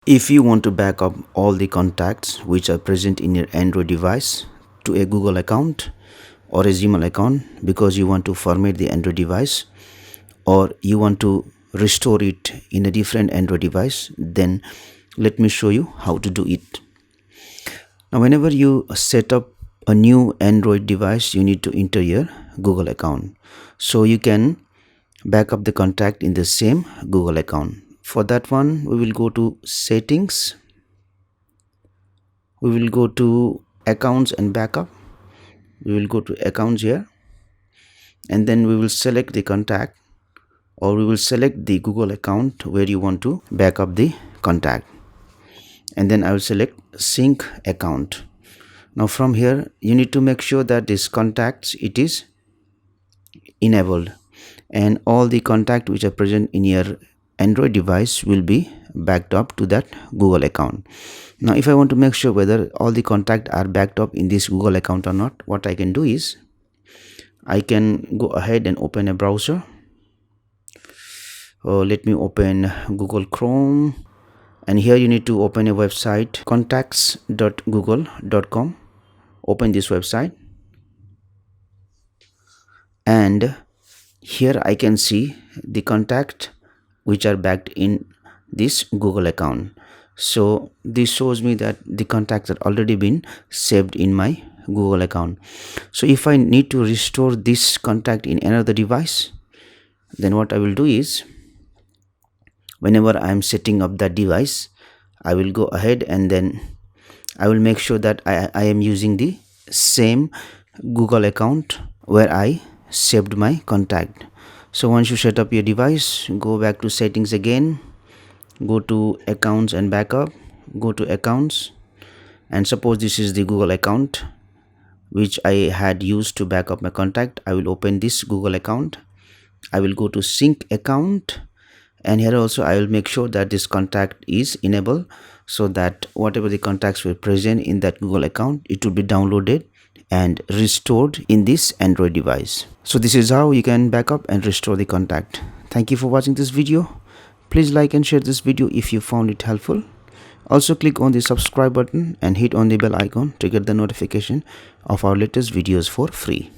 If you want to back up all the contacts which are present in your Android device to a Google account or a Gmail account because you want to format the Android device or you want to restore it in a different Android device, then let me show you how to do it. Now, whenever you set up a new Android device, you need to enter your Google account so you can back up the contact in the same Google account. For that one, we will go to settings, we will go to accounts and backup, we will go to accounts here, and then we will select the contact, or we will select the Google account where you want to back up the contact, and then I will select sync account. Now from here you need to make sure that this contacts it is enabled and all the contact which are present in your Android device will be backed up to that Google account. Now if I want to make sure whether all the contacts are backed up in this Google account or not, what I can do is I can go ahead and open a browser. Let me open Google Chrome, and here you need to open a website contacts.google.com. Open this website, and here I can see the contact which are backed in this Google account. So this shows me that the contacts are already been saved in my Google account. So if I need to restore this contact in another device, then what I will do is whenever I am setting up that device, I will go ahead and then I will make sure that I am using the same Google account where I saved my contact. So once you set up your device, go back to settings again, go to accounts and backup, go to accounts, and suppose this is the Google account which I had used to back up my contact. I will open this Google account, I will go to sync account, and here also I will make sure that this contact is enabled so that whatever the contacts were present in that Google account, it will be downloaded and restored in this Android device. So this is how you can back up and restore the contact. Thank you for watching this video. Please like and share this video if you found it helpful. Also click on the subscribe button and hit on the bell icon to get the notification of our latest videos for free.